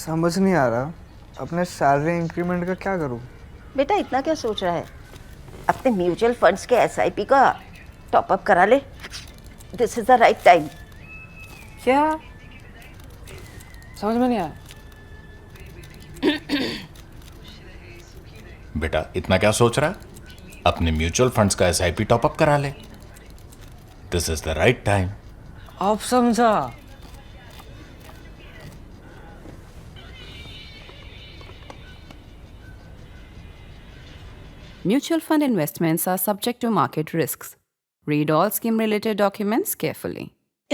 समझ नहीं आ रहा अपने सैलरी इंक्रीमेंट का क्या करूं। बेटा इतना क्या सोच रहा है? अपने म्यूचुअल फंड्स के एसआईपी का टॉप अप करा ले। This is the right time. क्या? समझ में नहीं आया। बेटा इतना क्या सोच रहा है? अपने म्यूचुअल फंड्स का एसआईपी टॉपअप करा ले। This is the right time. अब समझा। Mutual fund investments are subject to market risks. Read all scheme related documents carefully.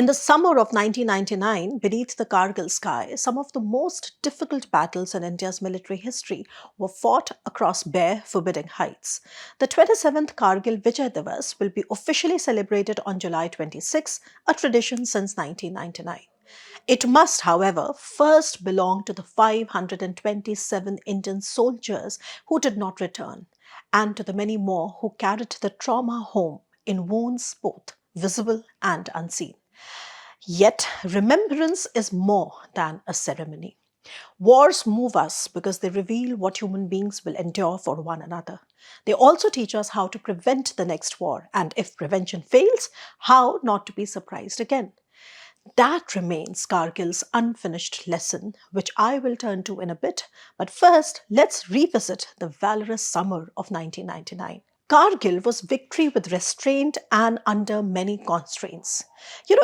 In the summer of 1999, beneath the Kargil sky, some of the most difficult battles in India's military history were fought across bare, forbidding heights. The 27th Kargil Vijay Diwas will be officially celebrated on July 26, a tradition since 1999. It must, however, first belong to the 527 Indian soldiers who did not return, and to the many more who carried the trauma home in wounds both visible and unseen. Yet, remembrance is more than a ceremony. Wars move us because they reveal what human beings will endure for one another. They also teach us how to prevent the next war, and if prevention fails, how not to be surprised again. That remains Kargil's unfinished lesson, which I will turn to in a bit. But first, let's revisit the valorous summer of 1999. Kargil was victory with restraint and under many constraints.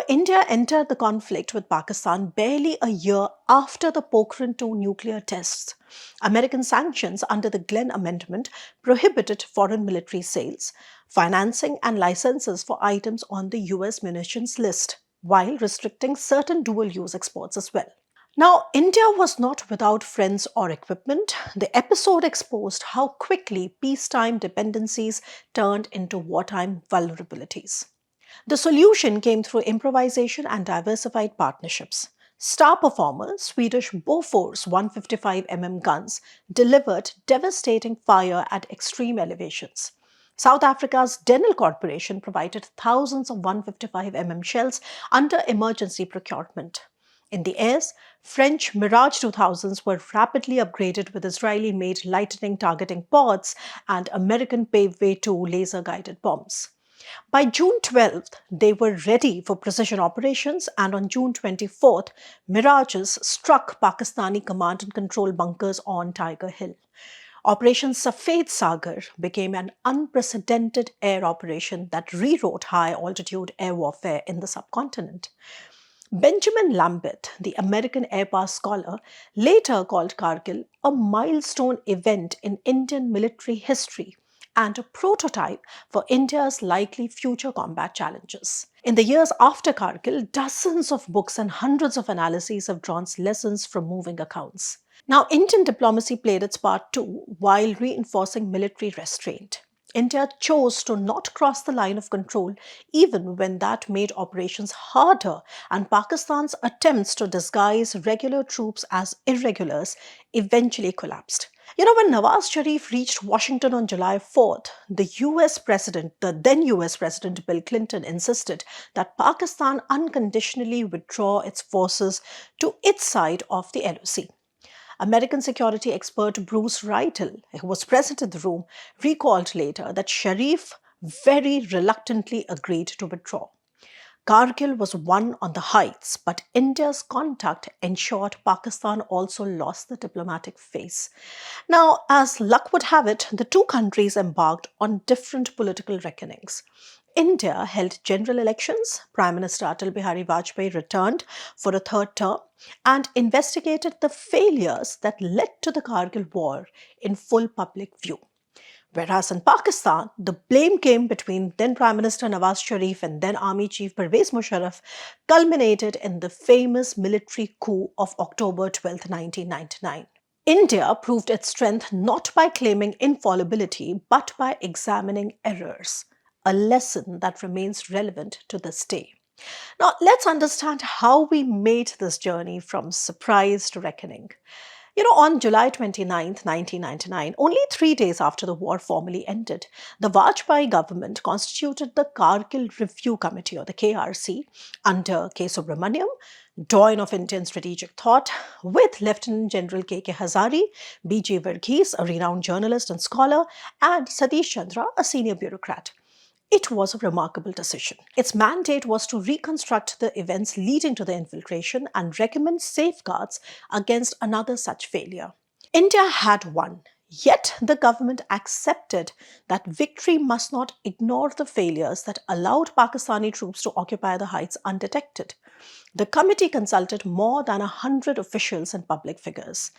India entered the conflict with Pakistan barely a year after the Pokhran II nuclear tests. American sanctions under the Glenn Amendment prohibited foreign military sales, financing, and licenses for items on the US munitions list, while restricting certain dual-use exports as well. Now, India was not without friends or equipment. The episode exposed how quickly peacetime dependencies turned into wartime vulnerabilities. The solution came through improvisation and diversified partnerships. Star performer Swedish Bofors 155mm guns delivered devastating fire at extreme elevations. South Africa's Denel Corporation provided thousands of 155mm shells under emergency procurement. In the airs, French Mirage 2000s were rapidly upgraded with Israeli-made lightning targeting pods and American Paveway 2 laser-guided bombs. By June 12th, they were ready for precision operations, and on June 24th, Mirages struck Pakistani command and control bunkers on Tiger Hill. Operation Safed Sagar became an unprecedented air operation that rewrote high-altitude air warfare in the subcontinent. Benjamin Lambert, the American air pass scholar, later called Kargil a milestone event in Indian military history and a prototype for India's likely future combat challenges. In the years after Kargil, dozens of books and hundreds of analyses have drawn lessons from moving accounts. Now, Indian diplomacy played its part too, while reinforcing military restraint. India chose to not cross the line of control even when that made operations harder, and Pakistan's attempts to disguise regular troops as irregulars eventually collapsed. When Nawaz Sharif reached Washington on July 4th, the then US President Bill Clinton insisted that Pakistan unconditionally withdraw its forces to its side of the LOC. American security expert Bruce Reitel, who was present in the room, recalled later that Sharif very reluctantly agreed to withdraw. Kargil was won on the heights, but India's contact ensured Pakistan also lost the diplomatic face. Now, as luck would have it, the two countries embarked on different political reckonings. India held general elections, Prime Minister Atal Bihari Vajpayee returned for a third term, and investigated the failures that led to the Kargil War in full public view. Whereas in Pakistan, the blame came between then Prime Minister Nawaz Sharif and then Army Chief Pervez Musharraf, culminated in the famous military coup of October 12, 1999. India proved its strength not by claiming infallibility, but by examining errors, a lesson that remains relevant to this day. Now, let's understand how we made this journey from surprise to reckoning. On July 29th, 1999, only 3 days after the war formally ended, the Vajpayee government constituted the Kargil Review Committee, or the KRC, under K. Subramaniam, Dawn of Indian strategic thought, with Lieutenant General K. Hazari, B.J. Verghese, a renowned journalist and scholar, and Satish Chandra, a senior bureaucrat. It was a remarkable decision. Its mandate was to reconstruct the events leading to the infiltration and recommend safeguards against another such failure. India had won, yet the government accepted that victory must not ignore the failures that allowed Pakistani troops to occupy the heights undetected. The committee consulted more than 100 officials and public figures.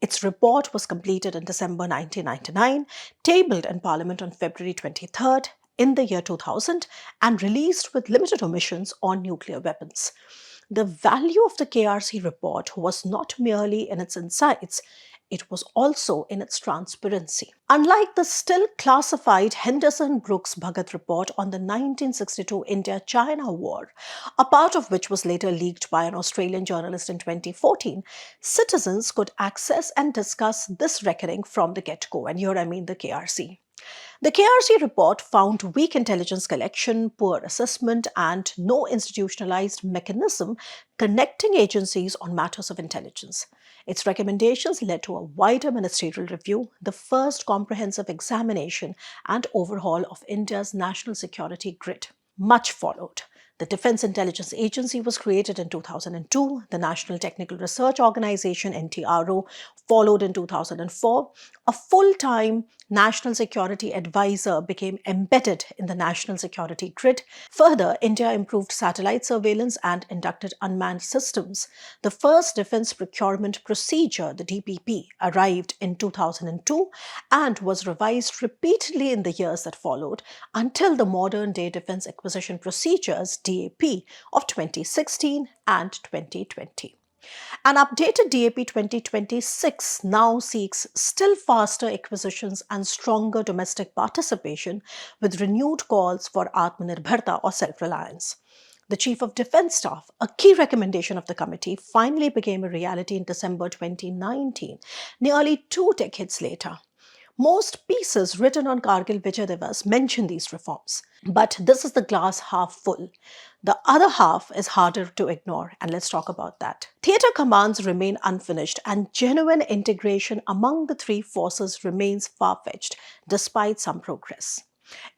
Its report was completed in December 1999, tabled in Parliament on February 23rd in the year 2000, and released with limited omissions on nuclear weapons. The value of the KRC report was not merely in its insights, it was also in its transparency. Unlike the still classified Henderson-Brooks Bhagat report on the 1962 India-China War, a part of which was later leaked by an Australian journalist in 2014, citizens could access and discuss this reckoning from the get-go, and here I mean the KRC. The KRC report found weak intelligence collection, poor assessment, and no institutionalized mechanism connecting agencies on matters of intelligence. Its recommendations led to a wider ministerial review, the first comprehensive examination and overhaul of India's national security grid. Much followed. The Defense Intelligence Agency was created in 2002. The National Technical Research Organization, NTRO, followed in 2004. A full-time National Security Advisor became embedded in the national security grid. Further, India improved satellite surveillance and inducted unmanned systems. The first Defense Procurement Procedure, the DPP, arrived in 2002 and was revised repeatedly in the years that followed until the modern-day Defense Acquisition Procedures, DAP, of 2016 and 2020. An updated DAP 2026 now seeks still faster acquisitions and stronger domestic participation with renewed calls for Atmanirbharta, or self-reliance. The Chief of Defence Staff, a key recommendation of the committee, finally became a reality in December 2019, nearly 2 decades later. Most pieces written on Kargil Vijay Diwas mention these reforms. But this is the glass half full. The other half is harder to ignore, and let's talk about that. Theatre commands remain unfinished, and genuine integration among the three forces remains far-fetched, despite some progress.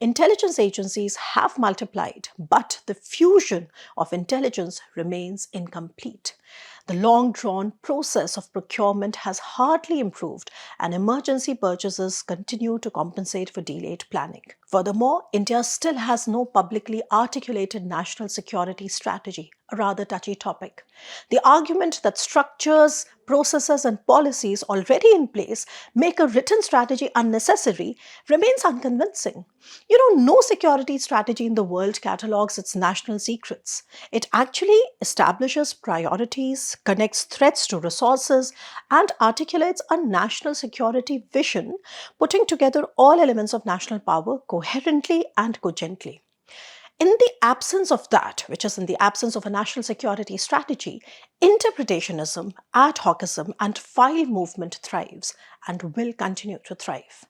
Intelligence agencies have multiplied, but the fusion of intelligence remains incomplete. The long-drawn process of procurement has hardly improved, and emergency purchases continue to compensate for delayed planning. Furthermore, India still has no publicly articulated national security strategy, a rather touchy topic. The argument that structures, processes, and policies already in place make a written strategy unnecessary remains unconvincing. No security strategy in the world catalogues its national secrets. It actually establishes priorities, connects threats to resources, and articulates a national security vision, putting together all elements of national power coherently and cogently. In the absence of that, which is in the absence of a national security strategy, interpretationism, ad hocism, and file movement thrives and will continue to thrive.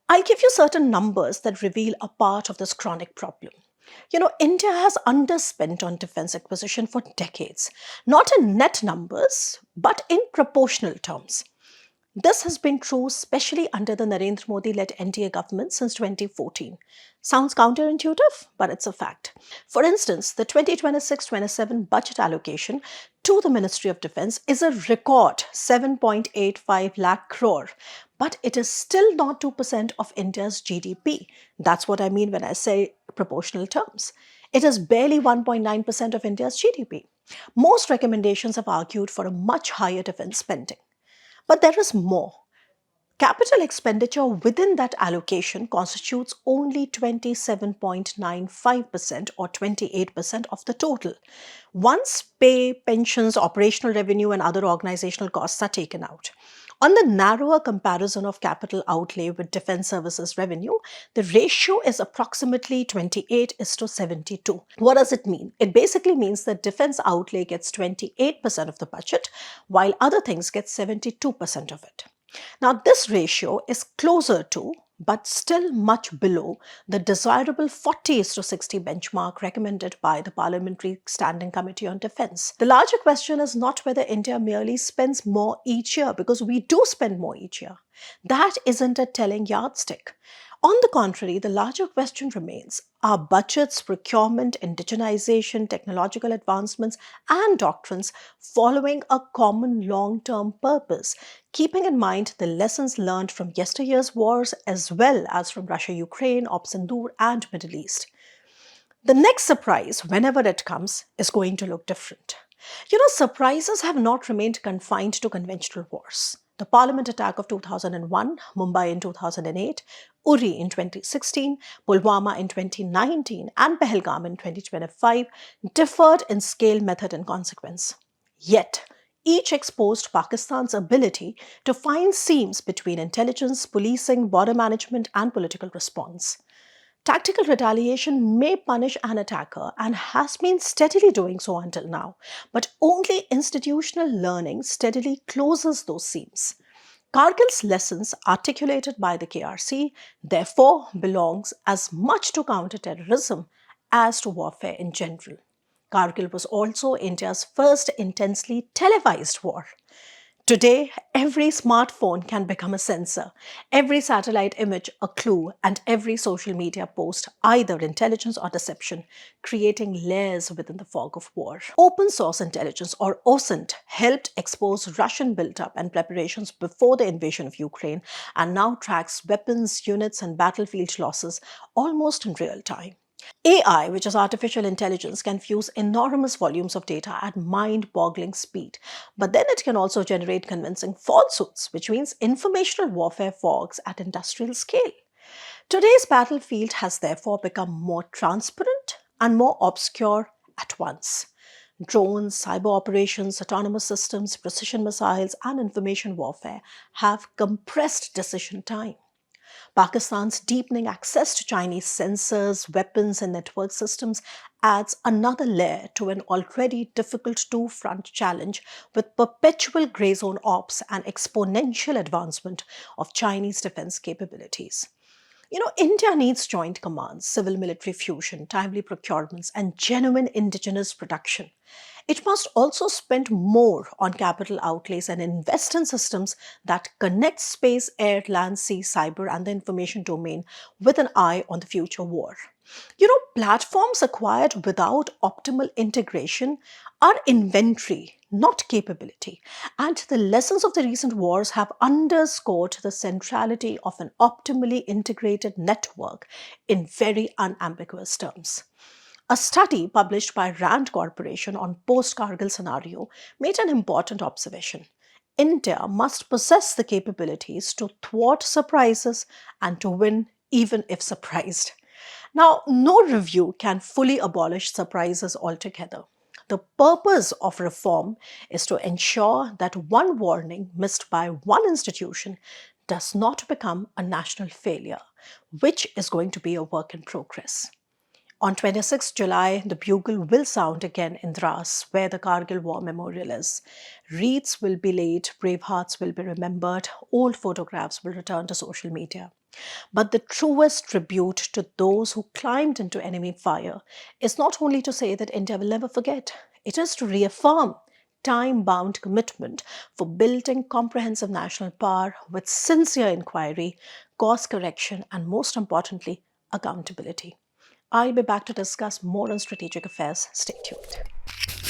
I'll give you certain numbers that reveal a part of this chronic problem. India has underspent on defense acquisition for decades, not in net numbers, but in proportional terms. This has been true especially under the Narendra Modi-led NDA government since 2014. Sounds counterintuitive, but it's a fact. For instance, the 2026-27 budget allocation to the Ministry of Defence is a record 7.85 lakh crore, but it is still not 2% of India's GDP. That's what I mean when I say proportional terms. It is barely 1.9% of India's GDP. Most recommendations have argued for a much higher defence spending. But there is more. Capital expenditure within that allocation constitutes only 27.95% or 28% of the total. Once pay, pensions, operational revenue, and other organizational costs are taken out. On the narrower comparison of capital outlay with defense services revenue, the ratio is approximately 28:72. What does it mean? It basically means that defense outlay gets 28% of the budget, while other things get 72% of it. Now, this ratio is closer to, but still much below, the desirable 40:60 benchmark recommended by the Parliamentary Standing Committee on Defense. The larger question is not whether India merely spends more each year, because we do spend more each year. That isn't a telling yardstick. On the contrary, the larger question remains, are budgets, procurement, indigenization, technological advancements, and doctrines following a common long-term purpose, keeping in mind the lessons learned from yesteryear's wars as well as from Russia-Ukraine, Op Sindoor, and Middle East? The next surprise, whenever it comes, is going to look different. Surprises have not remained confined to conventional wars. The Parliament attack of 2001, Mumbai in 2008, Uri in 2016, Pulwama in 2019, and Pahalgam in 2025 differed in scale, method, and consequence. Yet, each exposed Pakistan's ability to find seams between intelligence, policing, border management, and political response. Tactical retaliation may punish an attacker and has been steadily doing so until now, but only institutional learning steadily closes those seams. Kargil's lessons articulated by the KRC therefore belongs as much to counterterrorism as to warfare in general. Kargil was also India's first intensely televised war. Today, every smartphone can become a sensor, every satellite image a clue, and every social media post either intelligence or deception, creating layers within the fog of war. Open source intelligence, or OSINT, helped expose Russian buildup and preparations before the invasion of Ukraine, and now tracks weapons, units, and battlefield losses almost in real time. AI, which is artificial intelligence, can fuse enormous volumes of data at mind-boggling speed. But then it can also generate convincing falsehoods, which means informational warfare fogs at industrial scale. Today's battlefield has therefore become more transparent and more obscure at once. Drones, cyber operations, autonomous systems, precision missiles, and information warfare have compressed decision time. Pakistan's deepening access to Chinese sensors, weapons, and network systems adds another layer to an already difficult two-front challenge, with perpetual grey zone ops and exponential advancement of Chinese defense capabilities. India needs joint commands, civil-military fusion, timely procurements, and genuine indigenous production. It must also spend more on capital outlays and invest in systems that connect space, air, land, sea, cyber, and the information domain with an eye on the future war. Platforms acquired without optimal integration are inventory, not capability. And the lessons of the recent wars have underscored the centrality of an optimally integrated network in very unambiguous terms. A study published by Rand Corporation on post-Kargil scenario made an important observation. India must possess the capabilities to thwart surprises and to win even if surprised. Now, no review can fully abolish surprises altogether. The purpose of reform is to ensure that one warning missed by one institution does not become a national failure, which is going to be a work in progress. On 26 July, the bugle will sound again in Dras, where the Kargil War Memorial is. Wreaths will be laid, brave hearts will be remembered, old photographs will return to social media. But the truest tribute to those who climbed into enemy fire is not only to say that India will never forget, it is to reaffirm time-bound commitment for building comprehensive national power with sincere inquiry, course correction, and most importantly, accountability. I'll be back to discuss more on strategic affairs. Stay tuned.